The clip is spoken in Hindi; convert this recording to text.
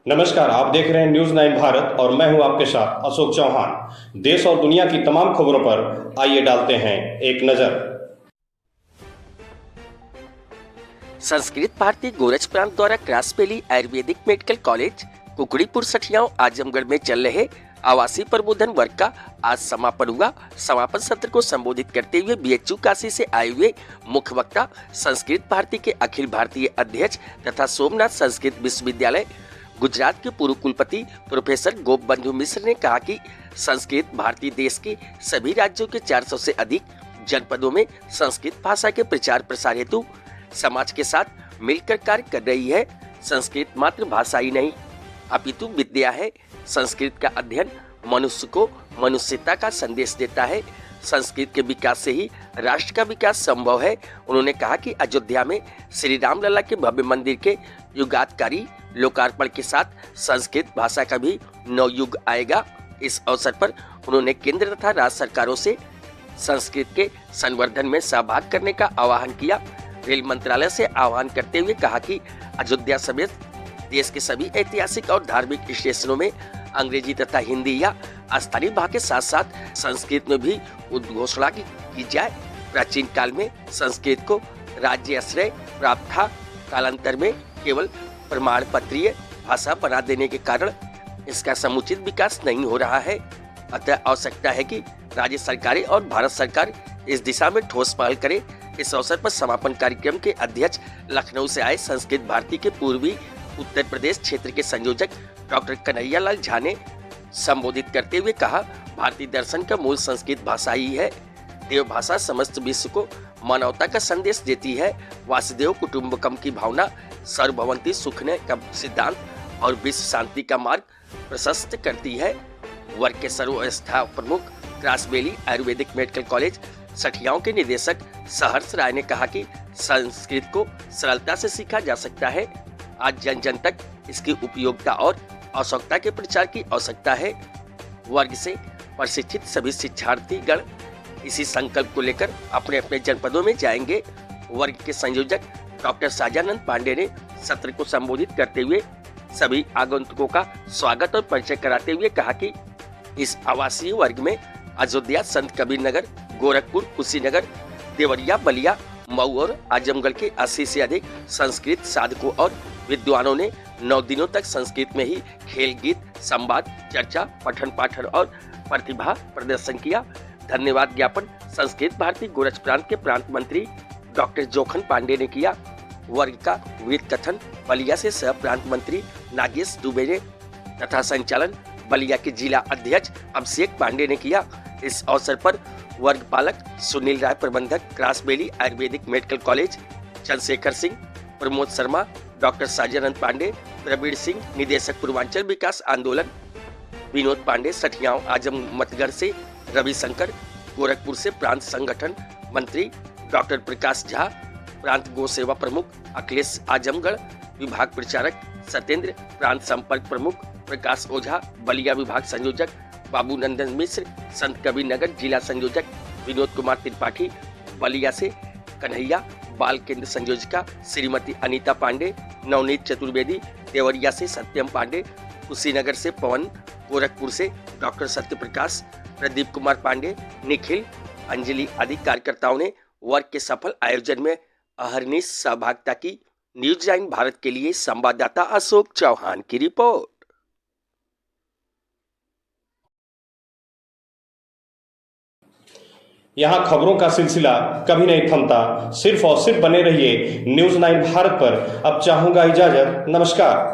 नमस्कार, आप देख रहे हैं न्यूज 9 भारत और मैं हूं आपके साथ अशोक चौहान। देश और दुनिया की तमाम खबरों पर आइए डालते हैं एक नजर। संस्कृत भारती गोरज प्रांत द्वारा क्रासबेली आयुर्वेदिक मेडिकल कॉलेज कुकड़ीपुर सठियाओं आजमगढ़ में चल रहे आवासीय प्रबोधन वर्ग का आज समापन हुआ। समापन सत्र को संबोधित करते हुए बीएचयू काशी से आए हुए मुख्य वक्ता संस्कृत भारती के अखिल भारतीय अध्यक्ष तथा सोमनाथ संस्कृत विश्वविद्यालय गुजरात के पूर्व कुलपति प्रोफेसर गोपबंधु मिश्र ने कहा कि संस्कृत भारती देश के सभी राज्यों के 400 से अधिक जनपदों में संस्कृत भाषा के प्रचार प्रसार हेतु समाज के साथ मिलकर कार्य कर रही है। संस्कृत मात्र भाषा ही नहीं अपितु विद्या है। संस्कृत का अध्ययन मनुष्य को मनुष्यता का संदेश देता है। संस्कृत के विकास से ही राष्ट्र का विकास संभव है। उन्होंने कहा कि अयोध्या में श्री राम लला के भव्य मंदिर के युगांतकारी लोकार्पण के साथ संस्कृत भाषा का भी नवयुग आएगा। इस अवसर पर उन्होंने केंद्र तथा राज्य सरकारों से संस्कृत के संवर्धन में सहभाग करने का आह्वान किया। रेल मंत्रालय से आह्वान करते हुए कहा कि अयोध्या समेत देश के सभी ऐतिहासिक और धार्मिक स्टेशनों में अंग्रेजी तथा हिंदी या स्थानीय भाषा के साथ साथ संस्कृत में भी उद्घोषणा की जाए। प्राचीन काल में संस्कृत को राज्य आश्रय प्राप्त था। कालांतर में केवल प्रमाण पत्रीय भाषा बना देने के कारण इसका समुचित विकास नहीं हो रहा है। अतः आवश्यकता है कि राज्य सरकारें और भारत सरकार इस दिशा में ठोस पहल करे। इस अवसर पर समापन कार्यक्रम के अध्यक्ष लखनऊ से आए संस्कृत भारती के पूर्वी उत्तर प्रदेश क्षेत्र के संयोजक डॉक्टर कन्हैया लाल झा ने संबोधित करते हुए कहा, भारतीय दर्शन का मूल संस्कृत भाषा ही है। देव भाषा समस्त विश्व को मानवता का संदेश देती है। वासुदेव कुटुंबकम की भावना, सर्वभवंती सुखने का सिद्धांत और विश्व शांति का मार्ग प्रशस्त करती है। वर्ग के सर्वस्था प्रमुख क्रासबेली आयुर्वेदिक मेडिकल कॉलेज सठियाओं के निदेशक सहर्ष राय ने कहा कि संस्कृत को सरलता से सीखा जा सकता है। आज जन जन तक इसकी उपयोगिता और आवश्यकता के प्रचार की आवश्यकता है। वर्ग से प्रशिक्षित सभी शिक्षार्थीगण इसी संकल्प को लेकर अपने अपने जनपदों में जाएंगे। वर्ग के संयोजक डॉक्टर साजानंद पांडे ने सत्र को संबोधित करते हुए सभी आगंतुकों का स्वागत और परिचय कराते हुए कहा कि इस आवासीय वर्ग में अयोध्या, संत कबीर नगर, गोरखपुर, कुशीनगर, देवरिया, बलिया, मऊ और आजमगढ़ के 80 से अधिक संस्कृत साधकों और विद्वानों ने 9 दिनों तक संस्कृत में ही खेल, गीत, संवाद, चर्चा, पठन पाठन और प्रतिभा प्रदर्शन किया। धन्यवाद ज्ञापन संस्कृत भारती गोरज प्रांत के प्रांत मंत्री डॉक्टर जोखन पांडे ने किया। वर्ग का विविध कथन बलिया से सह प्रांत मंत्री नागेश दुबे ने तथा संचालन बलिया के जिला अध्यक्ष अभिषेक पांडे ने किया। इस अवसर पर वर्ग पालक सुनील राय, प्रबंधक क्रासबेली Ayurvedic medical college, Chandrashekhar Singh, Pramod Sharma, doctor Sajanand Pandey, Praveen Singh, निदेशक पूर्वांचल विकास आंदोलन, विनोद पांडे सठियाओं आजमगढ़ से, रविशंकर गोरखपुर से, प्रांत संगठन मंत्री डॉक्टर प्रकाश झा, प्रांत गो सेवा प्रमुख अखिलेश आजमगढ़, विभाग प्रचारक सत्येंद्र, प्रांत संपर्क प्रमुख प्रकाश ओझा, बलिया विभाग संयोजक बाबू नंदन मिश्र, संत कबीर नगर जिला संयोजक विनोद कुमार त्रिपाठी, बलिया से कन्हैया, बाल केंद्र संयोजिका श्रीमती अनीता पांडे, नवनीत चतुर्वेदी, देवरिया से सत्यम पांडे, कुशीनगर से पवन, गोरखपुर से डॉक्टर सत्यप्रकाश, प्रदीप कुमार पांडे, निखिल, अंजलि आदि कार्यकर्ताओं ने वर्ग के सफल आयोजन में अहरनिश सहभागिता की। न्यूज 9 भारत के लिए संवाददाता अशोक चौहान की रिपोर्ट। यहाँ खबरों का सिलसिला कभी नहीं थमता। सिर्फ और सिर्फ बने रहिए न्यूज 9 भारत पर। अब चाहूंगा इजाजत। नमस्कार।